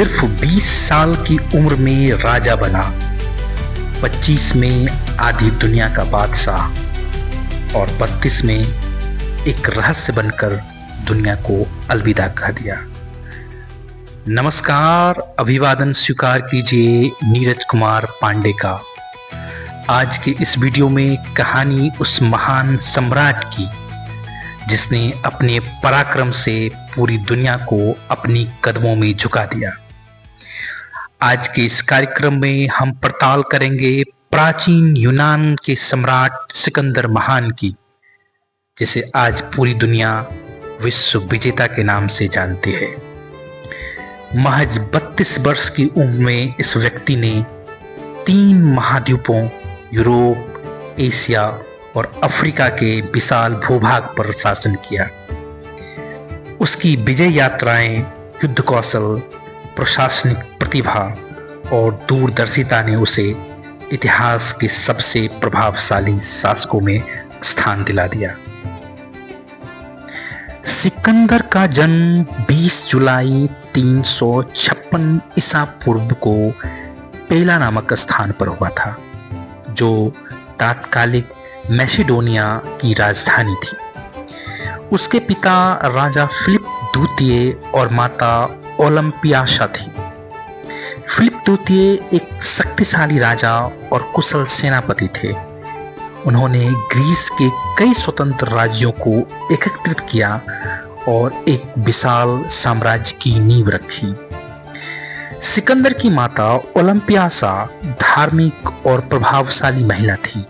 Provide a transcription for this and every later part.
सिर्फ 20 साल की उम्र में राजा बना, 25 में आधी दुनिया का बादशाह और 32 में एक रहस्य बनकर दुनिया को अलविदा कह दिया। नमस्कार, अभिवादन स्वीकार कीजिए नीरज कुमार पांडे का। आज के इस वीडियो में कहानी उस महान सम्राट की जिसने अपने पराक्रम से पूरी दुनिया को अपनी कदमों में झुका दिया। आज के इस कार्यक्रम में हम पड़ताल करेंगे प्राचीन यूनान के सम्राट सिकंदर महान की, जिसे आज पूरी दुनिया विश्व विजेता के नाम से जानती है। महज 32 वर्ष की उम्र में इस व्यक्ति ने 3 महाद्वीपों यूरोप, एशिया और अफ्रीका के विशाल भूभाग पर शासन किया। उसकी विजय यात्राएं, युद्ध कौशल, प्रशासनिक प्रतिभा और दूरदर्शिता ने उसे इतिहास के सबसे प्रभावशाली शासकों में स्थान दिला दिया। सिकंदर का जन्म 20 जुलाई 356 ईसा पूर्व को पेला नामक स्थान पर हुआ था, जो तात्कालिक मैसिडोनिया की राजधानी थी। उसके पिता राजा फिलिप द्वितीय और माता ओलंपियासा थी। फिलिप द्वितीय एक शक्तिशाली राजा और कुशल सेनापति थे। उन्होंने ग्रीस के कई स्वतंत्र राज्यों को एकत्रित किया और एक विशाल साम्राज्य की नींव रखी। सिकंदर की माता ओलंपियासा धार्मिक और प्रभावशाली महिला थी।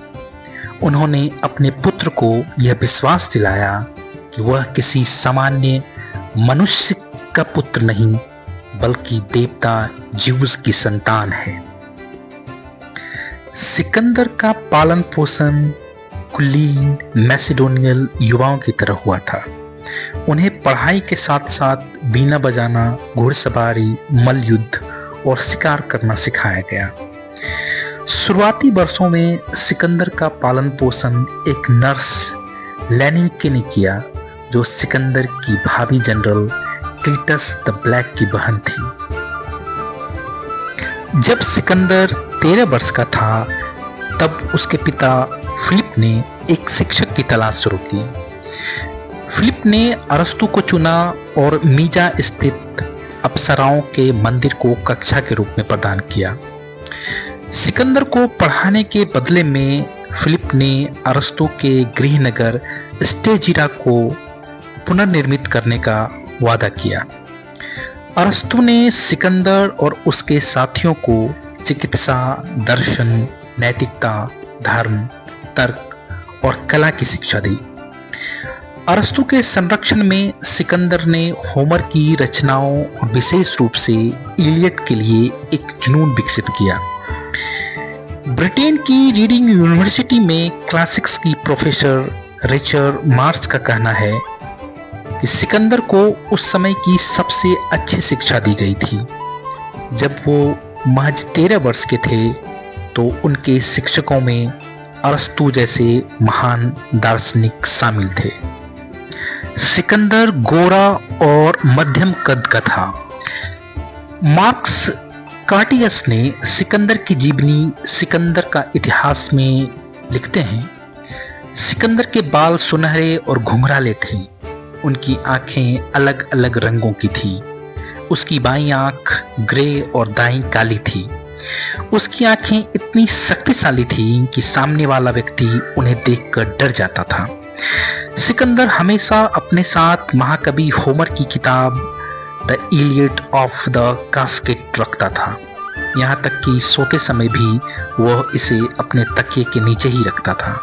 उन्होंने अपने पुत्र को यह विश्वास दिलाया कि वह किसी सामान्य मनुष्य का पुत्र नहीं, बल्कि देवता ज्यूस की संतान है। सिकंदर का पालन पोषण कुलीन मैसिडोनियल युवाओं की तरह हुआ था। उन्हें पढ़ाई के साथ साथ बीना बजाना, घुड़सवारी, मल्लयुद्ध और शिकार करना सिखाया गया। शुरुआती वर्षों में सिकंदर का पालन पोषण एक नर्स लेनिके ने किया, जो सिकंदर की भाभी जनरल क्लीटस द ब्लैक की बहन थी। जब सिकंदर 13 वर्ष का था, तब उसके पिता फिलिप ने एक शिक्षक की तलाश शुरू की। फिलिप ने अरस्तु को चुना और मीजा स्थित अप्सराओं के मंदिर को कक्षा के रूप में प्रदान किया। सिकंदर को पढ़ाने के बदले में फिलिप ने अरस्तु के गृहनगर स्टेजिरा को पुनर्निर्मित करने का वादा किया। अरस्तु ने सिकंदर और उसके साथियों को चिकित्सा, दर्शन, नैतिकता, धर्म, तर्क और कला की शिक्षा दी। अरस्तु के संरक्षण में सिकंदर ने होमर की रचनाओं और विशेष रूप से इलियड के लिए एक जुनून विकसित किया। ब्रिटेन की रीडिंग यूनिवर्सिटी में क्लासिक्स की प्रोफेसर रिचर्ड मार्श का कहना है कि सिकंदर को उस समय की सबसे अच्छी शिक्षा दी गई थी। जब वो महज 13 वर्ष के थे, तो उनके शिक्षकों में अरस्तु जैसे महान दार्शनिक शामिल थे। सिकंदर गोरा और मध्यम कद का था। मार्क्स कार्टियस ने सिकंदर की जीवनी सिकंदर का इतिहास में लिखते हैं, सिकंदर के बाल सुनहरे और घुंघराले थे। उनकी आंखें अलग अलग रंगों की थी। उसकी बाईं आंख ग्रे और दाईं काली थी। उसकी आंखें इतनी शक्तिशाली थीं कि सामने वाला व्यक्ति उन्हें देखकर डर जाता था। सिकंदर हमेशा अपने साथ महाकवि होमर की किताब the Iliad of the casket रखता था। यहाँ तक कि सोते समय भी वह इसे अपने तकिए के नीचे ही रखता था।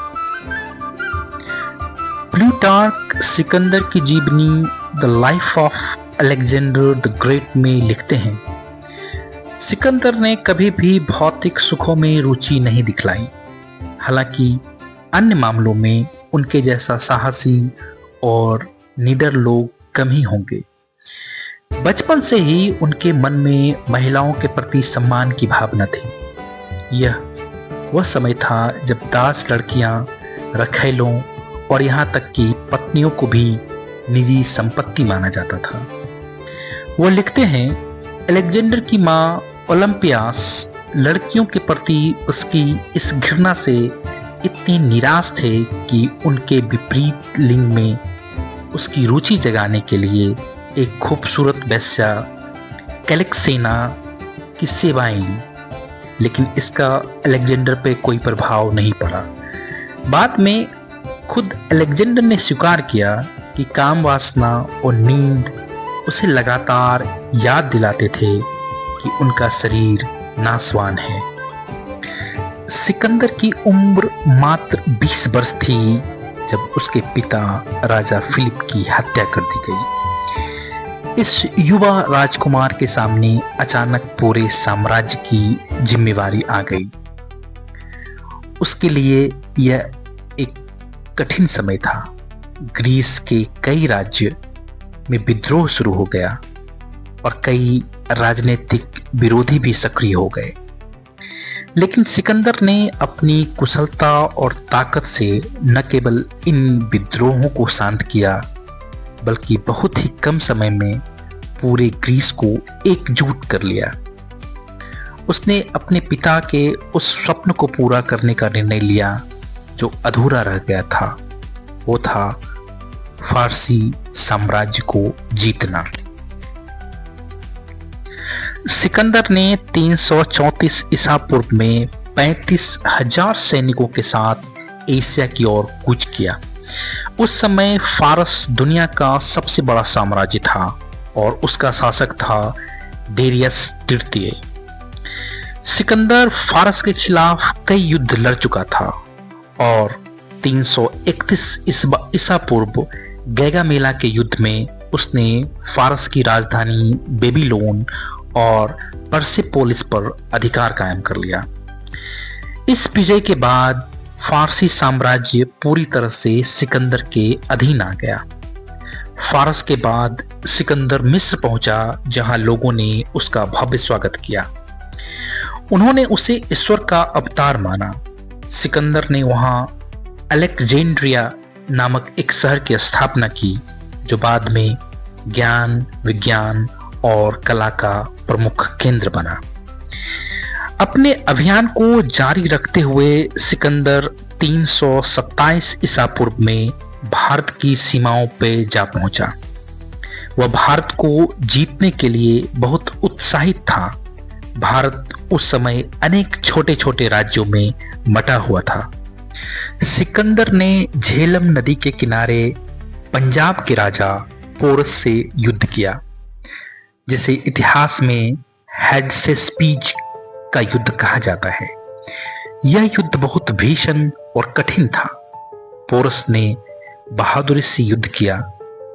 प्लूटार्क सिकंदर की जीवनी the life of Alexander the great में लिखते हैं, सिकंदर ने कभी भी भौतिक सुखों में रुचि नहीं दिखलाई। हालांकि अन्य मामलों में उनके जैसा साहसी और निडर लोग कम ही होंगे। बचपन से ही उनके मन में महिलाओं के प्रति सम्मान की भावना थी। यह वह समय था जब दास लड़कियां, रखैलों और यहाँ तक कि पत्नियों को भी निजी संपत्ति माना जाता था। वो लिखते हैं, अलेक्जेंडर की मां ओलंपियास लड़कियों के प्रति उसकी इस घृणा से इतने निराश थे कि उनके विपरीत लिंग में उसकी रुचि जगाने के लिए एक खूबसूरत वेश्या कैलिक्सेना की सेवाएं ली, लेकिन इसका अलेक्जेंडर पे कोई प्रभाव नहीं पड़ा। बाद में खुद अलेक्जेंडर ने स्वीकार किया कि काम वासना और नींद उसे लगातार याद दिलाते थे कि उनका शरीर नासवान है। सिकंदर की उम्र मात्र 20 वर्ष थी जब उसके पिता राजा फिलिप की हत्या कर दी गई। इस युवा राजकुमार के सामने अचानक पूरे साम्राज्य की जिम्मेवारी आ गई। उसके लिए यह एक कठिन समय था। ग्रीस के कई राज्य में विद्रोह शुरू हो गया और कई राजनीतिक विरोधी भी सक्रिय हो गए, लेकिन सिकंदर ने अपनी कुशलता और ताकत से न केवल इन विद्रोहों को शांत किया, बल्कि बहुत ही कम समय में पूरे ग्रीस को एकजुट कर लिया। उसने अपने पिता के उस स्वप्न को पूरा करने का निर्णय लिया जो अधूरा रह गया था। वो था फारसी साम्राज्य को जीतना। सिकंदर ने 334 ईसा पूर्व में 35,000 सैनिकों के साथ एशिया की ओर कूच किया। उस समय फारस दुनिया का सबसे बड़ा साम्राज्य था और उसका शासक था डेरियस तृतीय। सिकंदर फारस के खिलाफ कई युद्ध लड़ चुका था और 331 ईसा पूर्व गैगामेला के युद्ध में उसने फारस की राजधानी बेबीलोन और परसेपोलिस पर अधिकार कायम कर लिया। इस विजय के बाद फारसी साम्राज्य पूरी तरह से सिकंदर के अधीन आ गया। फारस के बाद सिकंदर मिस्र पहुंचा, जहां लोगों ने उसका भव्य स्वागत किया। उन्होंने उसे ईश्वर का अवतार माना। सिकंदर ने वहां अलेक्जेंड्रिया नामक एक शहर की स्थापना की, जो बाद में ज्ञान, विज्ञान और कला का प्रमुख केंद्र बना। अपने अभियान को जारी रखते हुए सिकंदर 327 ईसा पूर्व में भारत की सीमाओं पे जा पहुंचा। वह भारत को जीतने के लिए बहुत उत्साहित था। भारत उस समय अनेक छोटे छोटे राज्यों में बटा हुआ था। सिकंदर ने झेलम नदी के किनारे पंजाब के राजा पोरस से युद्ध किया, जिसे इतिहास में हेडसेस्पीज का युद्ध कहा जाता है। यह युद्ध बहुत भीषण और कठिन था। पोरस ने बहादुरी से युद्ध किया,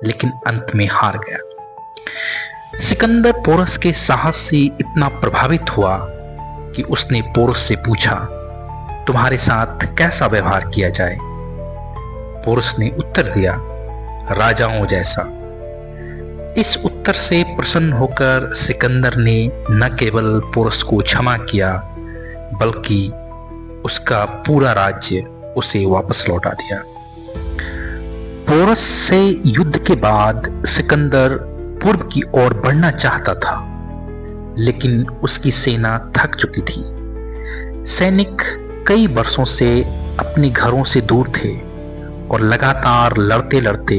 लेकिन अंत में हार गया। सिकंदर पोरस के साहस से इतना प्रभावित हुआ कि उसने पोरस से पूछा, तुम्हारे साथ कैसा व्यवहार किया जाए? पोरस ने उत्तर दिया, राजाओं जैसा। इस उत्तर से प्रसन्न होकर सिकंदर ने न केवल पोरस को क्षमा किया, बल्कि उसका पूरा राज्य उसे वापस लौटा दिया। पोरस से युद्ध के बाद सिकंदर पूर्व की ओर बढ़ना चाहता था, लेकिन उसकी सेना थक चुकी थी। सैनिक कई वर्षों से अपने घरों से दूर थे और लगातार लड़ते लड़ते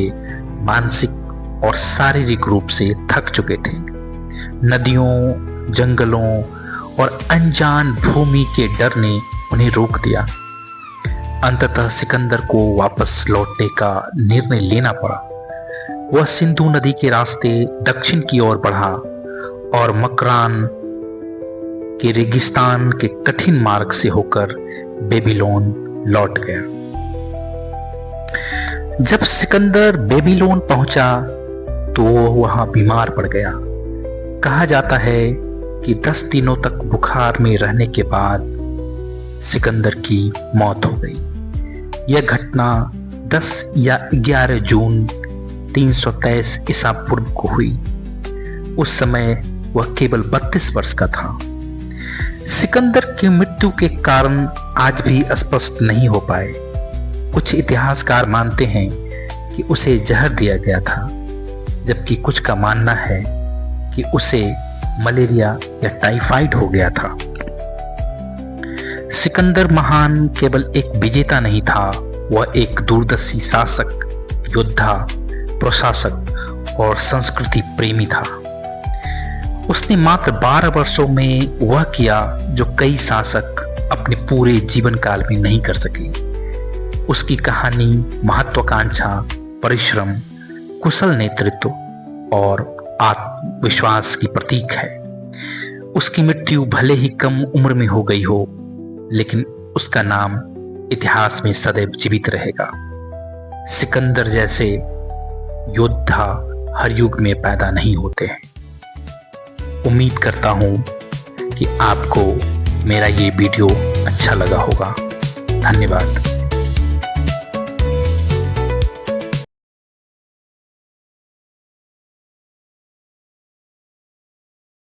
मानसिक और शारीरिक रूप से थक चुके थे। नदियों, जंगलों और अनजान भूमि के डर ने उन्हें रोक दिया। अंततः सिकंदर को वापस लौटने का निर्णय लेना पड़ा। वह सिंधु नदी के रास्ते दक्षिण की ओर बढ़ा और मकरान के रेगिस्तान के कठिन मार्ग से होकर बेबीलोन लौट गया। जब सिकंदर बेबीलोन पहुंचा तो वो वहां बीमार पड़ गया। कहा जाता है कि 10 दिनों तक बुखार में रहने के बाद सिकंदर की मौत हो गई। यह घटना 10 या 11 जून 323 ईसा पूर्व को हुई। उस समय वह केवल 32 वर्ष का था। सिकंदर की मृत्यु के कारण आज भी स्पष्ट नहीं हो पाए। कुछ इतिहासकार मानते हैं कि उसे जहर दिया गया था, जबकि कुछ का मानना है कि उसे मलेरिया या टाइफाइड हो गया था। सिकंदर महान केवल एक विजेता नहीं था, वह एक दूरदर्शी शासक, योद्धा, प्रशासक और संस्कृति प्रेमी था। उसने मात्र 12 वर्षों में वह किया जो कई शासक अपने पूरे जीवन काल में नहीं कर सके। उसकी कहानी महत्वाकांक्षा, परिश्रम, कुशल नेतृत्व और आत्मविश्वास की प्रतीक है। उसकी मृत्यु भले ही कम उम्र में हो गई हो, लेकिन उसका नाम इतिहास में सदैव जीवित रहेगा। सिकंदर जैसे योद्धा हर युग में पैदा नहीं होते हैं। उम्मीद करता हूं कि आपको मेरा ये वीडियो अच्छा लगा होगा। धन्यवाद।